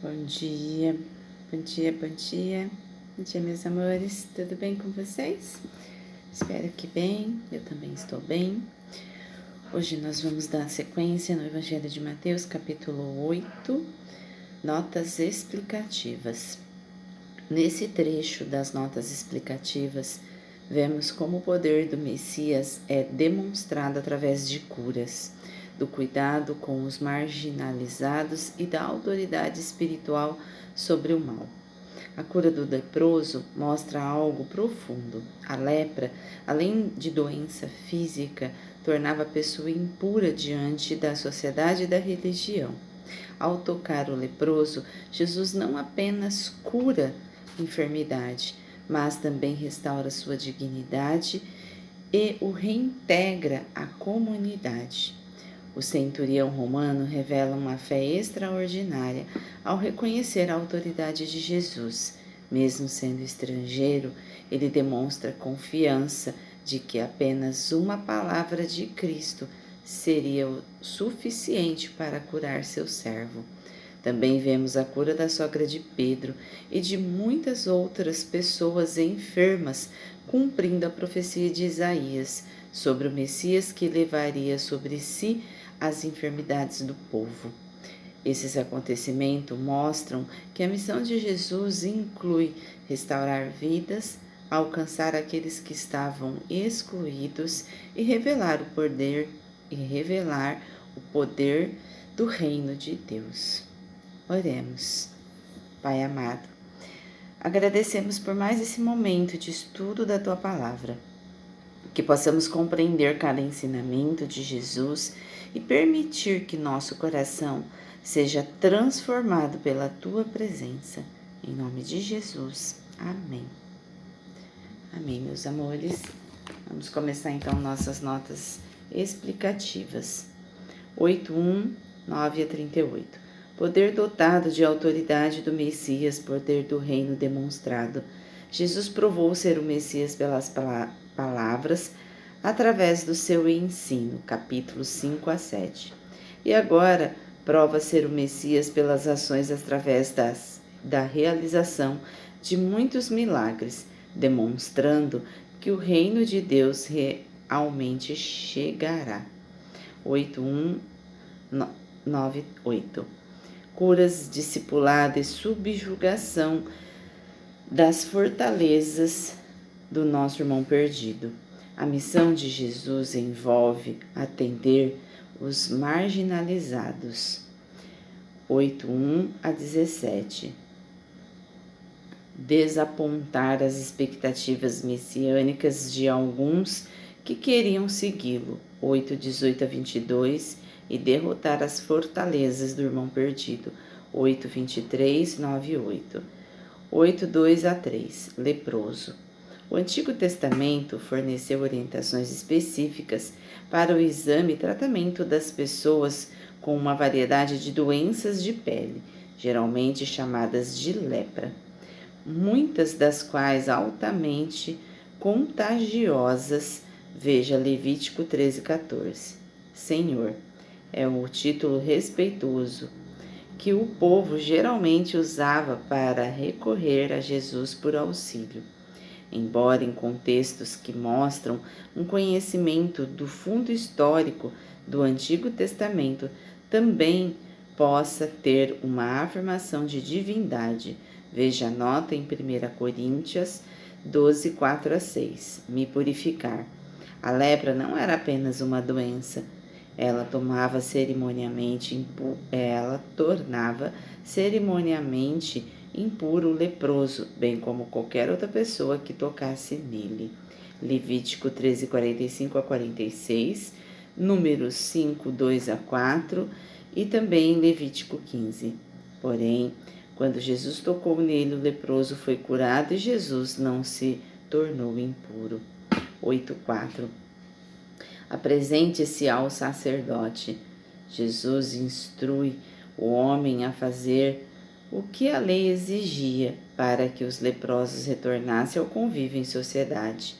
Bom dia, bom dia, bom dia. Bom dia, meus amores. Tudo bem com vocês? Espero que bem, eu também estou bem. Hoje nós vamos dar sequência no Evangelho de Mateus, capítulo 8, notas explicativas. Nesse trecho das notas explicativas, vemos como o poder do Messias é demonstrado através de curas, do cuidado com os marginalizados e da autoridade espiritual sobre o mal. A cura do leproso mostra algo profundo. A lepra, além de doença física, tornava a pessoa impura diante da sociedade e da religião. Ao tocar o leproso, Jesus não apenas cura a enfermidade, mas também restaura sua dignidade e o reintegra à comunidade. O centurião romano revela uma fé extraordinária ao reconhecer a autoridade de Jesus. Mesmo sendo estrangeiro, ele demonstra confiança de que apenas uma palavra de Cristo seria o suficiente para curar seu servo. Também vemos a cura da sogra de Pedro e de muitas outras pessoas enfermas, cumprindo a profecia de Isaías sobre o Messias que levaria sobre si as enfermidades do povo. Esses acontecimentos mostram que a missão de Jesus inclui restaurar vidas, alcançar aqueles que estavam excluídos e revelar o poder do reino de Deus. Oremos. Pai amado, agradecemos por mais esse momento de estudo da Tua Palavra, que possamos compreender cada ensinamento de Jesus e permitir que nosso coração seja transformado pela Tua presença. Em nome de Jesus. Amém. Amém, meus amores. Vamos começar então nossas notas explicativas. 8:1, 9 a 38. Poder dotado de autoridade do Messias, poder do reino demonstrado. Jesus provou ser o Messias pelas palavras, através do seu ensino, capítulos 5 a 7. E agora prova ser o Messias pelas ações através da realização de muitos milagres, demonstrando que o reino de Deus realmente chegará. 8:1, 9, 8. Curas, discipulado e subjugação das fortalezas do nosso irmão perdido. A missão de Jesus envolve atender os marginalizados. 8:1 a 17. Desapontar as expectativas messiânicas de alguns que queriam segui-lo. 8:18 a 22. E derrotar as fortalezas do irmão perdido. 8:23, 9, 8. 8:2 a 3. Leproso. O Antigo Testamento forneceu orientações específicas para o exame e tratamento das pessoas com uma variedade de doenças de pele, geralmente chamadas de lepra, muitas das quais altamente contagiosas. Veja Levítico 13:14. Senhor é o título respeitoso que o povo geralmente usava para recorrer a Jesus por auxílio. Embora em contextos que mostram um conhecimento do fundo histórico do Antigo Testamento, também possa ter uma afirmação de divindade. Veja a nota em 1 Coríntios 12, 4 a 6. Me purificar. A lepra não era apenas uma doença. Ela tornava cerimonialmente impuro o leproso, bem como qualquer outra pessoa que tocasse nele. Levítico 13, 45 a 46, Números 5, 2 a 4 e também Levítico 15. Porém, quando Jesus tocou nele, o leproso foi curado e Jesus não se tornou impuro. 8:4. Apresente-se ao sacerdote. Jesus instrui o homem a fazer o que a lei exigia para que os leprosos retornassem ao convívio em sociedade.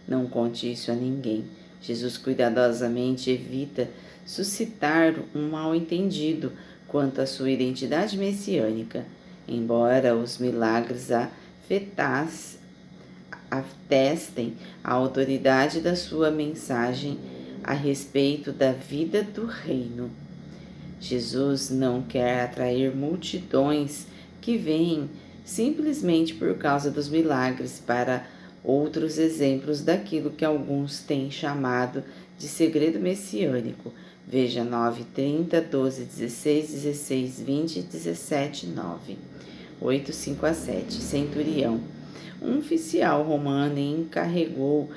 Não conte isso a ninguém. Jesus cuidadosamente evita suscitar um mal-entendido quanto à sua identidade messiânica, embora os milagres atestem a autoridade da sua mensagem a respeito da vida do reino. Jesus não quer atrair multidões que vêm simplesmente por causa dos milagres para outros exemplos daquilo que alguns têm chamado de segredo messiânico. Veja 9:30, 12:16, 16:20, 17:9. 8:5-7. Centurião. Um oficial romano encarregado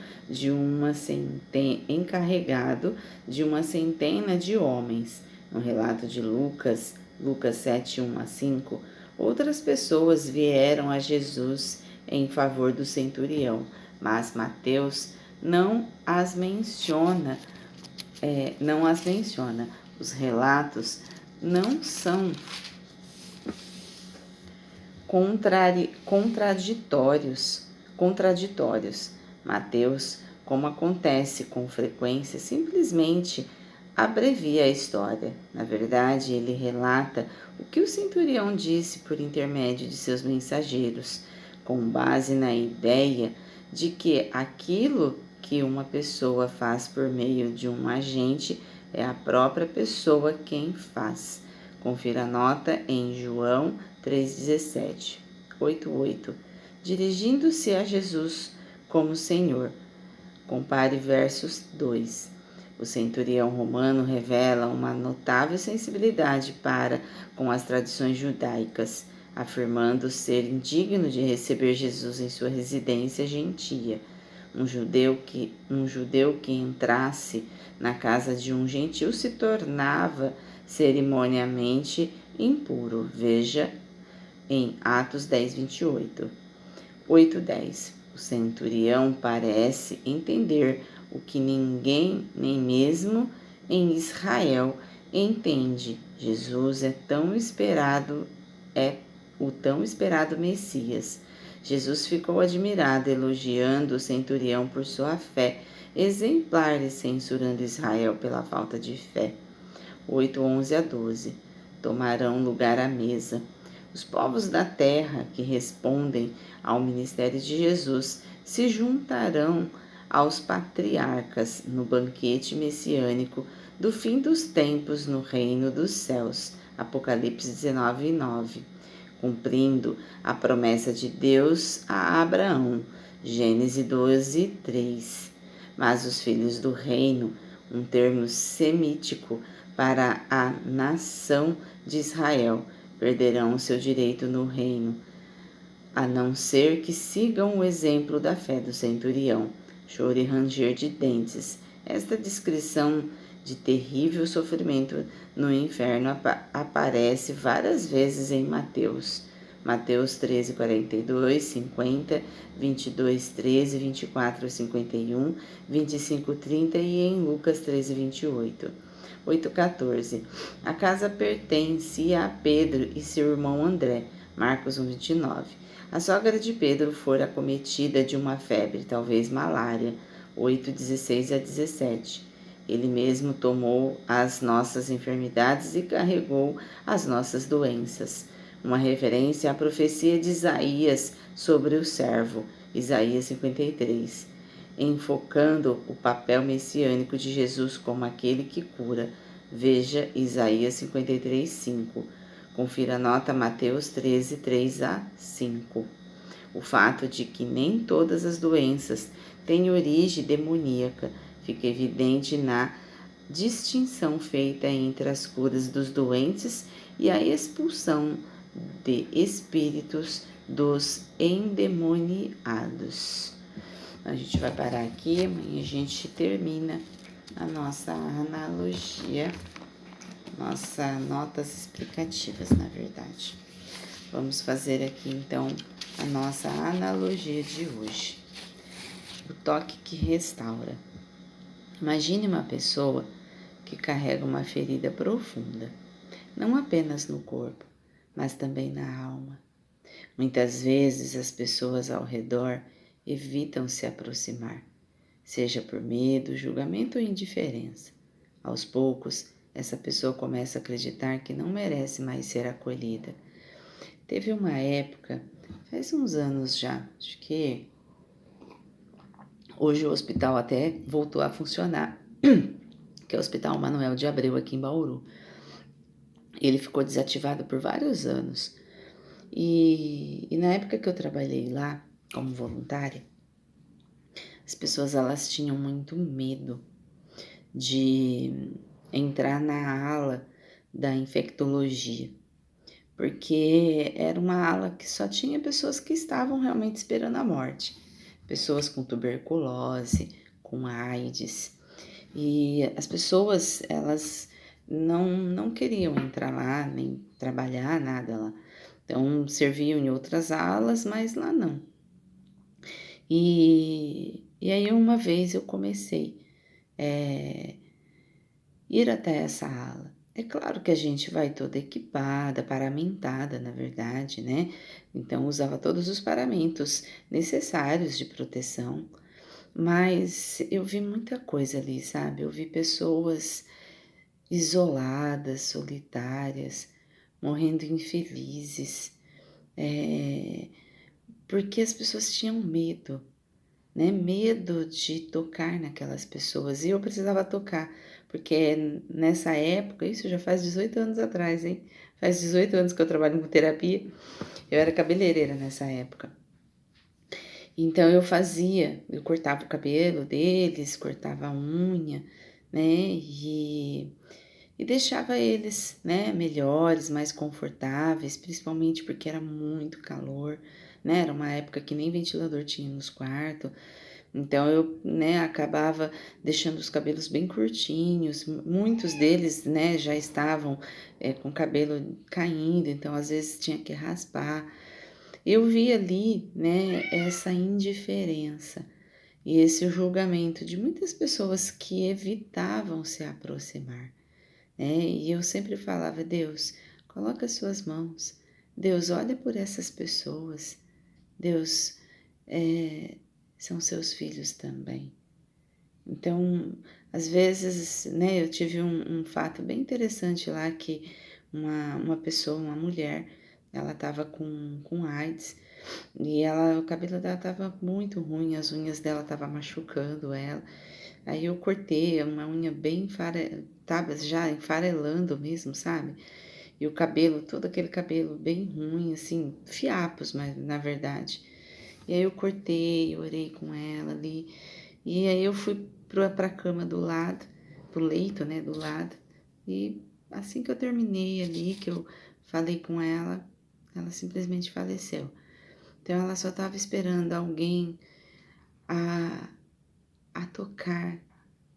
de uma centena de homens. No relato de Lucas 7:1-5, outras pessoas vieram a Jesus em favor do centurião, mas Mateus não as menciona. Os relatos não são contraditórios. Mateus, como acontece com frequência, simplesmente abrevia a história. Na verdade, ele relata o que o centurião disse por intermédio de seus mensageiros, com base na ideia de que aquilo que uma pessoa faz por meio de um agente é a própria pessoa quem faz. Confira a nota em João 3:17, 8:8. Dirigindo-se a Jesus como Senhor. Compare versos 2. O centurião romano revela uma notável sensibilidade para com as tradições judaicas, afirmando ser indigno de receber Jesus em sua residência gentia. Um judeu que entrasse na casa de um gentil se tornava cerimonialmente impuro. Veja em Atos 10:28. 8:10. O centurião parece entender o que ninguém, nem mesmo em Israel, entende. Jesus é o tão esperado Messias. Jesus ficou admirado, elogiando o centurião por sua fé exemplar e censurando Israel pela falta de fé. 8:11-12. Tomarão lugar à mesa. Os povos da terra que respondem ao ministério de Jesus se juntarão aos patriarcas no banquete messiânico do fim dos tempos no reino dos céus. Apocalipse 19:9. Cumprindo a promessa de Deus a Abraão. Gênesis 12:3. Mas os filhos do reino, um termo semítico para a nação de Israel, perderão o seu direito no reino, a não ser que sigam o exemplo da fé do centurião. Choro e ranger de dentes. Esta descrição de terrível sofrimento no inferno aparece várias vezes em Mateus. Mateus 13:42, 50, 22:13, 24:51, 25:30 e em Lucas 13:28. 8:14. A casa pertencia a Pedro e seu irmão André. Marcos 1:29. A sogra de Pedro fora acometida de uma febre, talvez malária. 8:16-17. Ele mesmo tomou as nossas enfermidades e carregou as nossas doenças. Uma referência à profecia de Isaías sobre o servo, Isaías 53, enfocando o papel messiânico de Jesus como aquele que cura. Veja Isaías 53:5. Confira a nota Mateus 13:3-5. O fato de que nem todas as doenças têm origem demoníaca fica evidente na distinção feita entre as curas dos doentes e a expulsão de espíritos dos endemoniados. A gente vai parar aqui, amanhã a gente termina a nossa analogia, nossas notas explicativas, na verdade. Vamos fazer aqui então a nossa analogia de hoje. O toque que restaura. Imagine uma pessoa que carrega uma ferida profunda, não apenas no corpo, mas também na alma. Muitas vezes as pessoas ao redor evitam se aproximar, seja por medo, julgamento ou indiferença. Aos poucos, essa pessoa começa a acreditar que não merece mais ser acolhida. Teve uma época, faz uns anos já, acho que hoje o hospital até voltou a funcionar, que é o Hospital Manuel de Abreu aqui em Bauru. Ele ficou desativado por vários anos. E na época que eu trabalhei lá como voluntária, as pessoas elas tinham muito medo de entrar na ala da infectologia, porque era uma ala que só tinha pessoas que estavam realmente esperando a morte, pessoas com tuberculose, com AIDS, e as pessoas elas não queriam entrar lá, nem trabalhar, nada lá. Então, serviam em outras alas, mas lá não. E aí, uma vez eu comecei ir até essa ala. É claro que a gente vai toda equipada, paramentada, na verdade, né? Então, usava todos os paramentos necessários de proteção. Mas eu vi muita coisa ali, sabe? Eu vi pessoas isoladas, solitárias, morrendo infelizes, porque as pessoas tinham medo, né? Medo de tocar naquelas pessoas. E eu precisava tocar, porque nessa época, isso já faz 18 anos atrás, hein? Faz 18 anos que eu trabalho com terapia. Eu era cabeleireira nessa época. Então eu cortava o cabelo deles, cortava a unha, né? E deixava eles, né, melhores, mais confortáveis, principalmente porque era muito calor, né? Era uma época que nem ventilador tinha nos quartos. Então eu, né, acabava deixando os cabelos bem curtinhos. Muitos deles, né, já estavam com o cabelo caindo, então às vezes tinha que raspar. Eu vi ali, né, essa indiferença e esse julgamento de muitas pessoas que evitavam se aproximar, né? E eu sempre falava: Deus, coloca as suas mãos. Deus, olha por essas pessoas. Deus, são seus filhos também. Então, às vezes, né, eu tive um fato bem interessante lá que uma pessoa, uma mulher, ela estava com AIDS e o cabelo dela estava muito ruim, as unhas dela estavam machucando ela. Aí eu cortei uma unha bem tava já enfarelando mesmo, sabe? E o cabelo, todo aquele cabelo bem ruim, assim, fiapos, mas na verdade. E aí eu cortei, orei com ela ali. E aí eu fui pra cama do lado, pro leito, né, do lado. E assim que eu terminei ali, que eu falei com ela, ela simplesmente faleceu. Então ela só estava esperando alguém a, a tocar,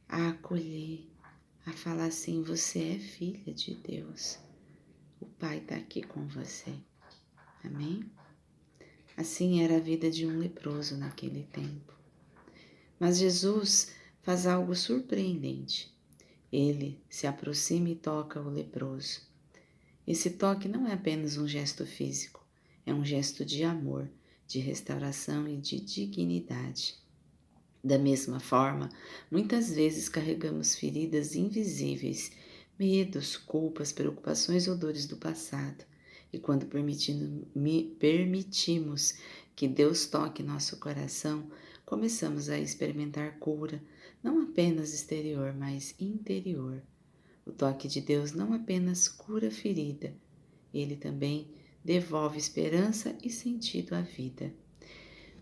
a acolher, a falar assim: você é filha de Deus. O Pai está aqui com você. Amém? Assim era a vida de um leproso naquele tempo. Mas Jesus faz algo surpreendente. Ele se aproxima e toca o leproso. Esse toque não é apenas um gesto físico, é um gesto de amor, de restauração e de dignidade. Da mesma forma, muitas vezes carregamos feridas invisíveis, medos, culpas, preocupações ou dores do passado. E quando permitimos que Deus toque nosso coração, começamos a experimentar cura, não apenas exterior, mas interior. O toque de Deus não apenas cura a ferida, ele também devolve esperança e sentido à vida.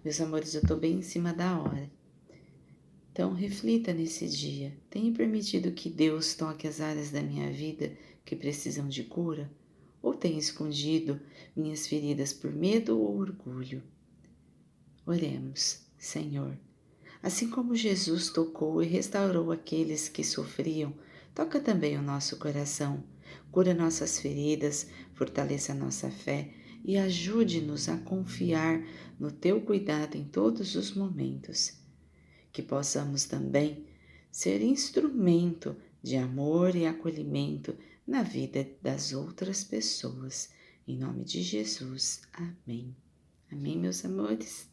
Meus amores, eu estou bem em cima da hora. Então, reflita nesse dia. Tenho permitido que Deus toque as áreas da minha vida que precisam de cura? Ou tenho escondido minhas feridas por medo ou orgulho? Oremos, Senhor. Assim como Jesus tocou e restaurou aqueles que sofriam, toca também o nosso coração. Cura nossas feridas, fortaleça nossa fé e ajude-nos a confiar no Teu cuidado em todos os momentos. Que possamos também ser instrumento de amor e acolhimento na vida das outras pessoas. Em nome de Jesus. Amém. Amém, meus amores?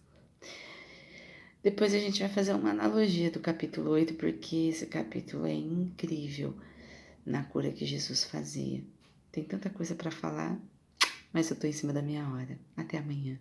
Depois a gente vai fazer uma analogia do capítulo 8, porque esse capítulo é incrível. na cura que Jesus fazia. Tem tanta coisa para falar, mas eu tô em cima da minha hora. Até amanhã.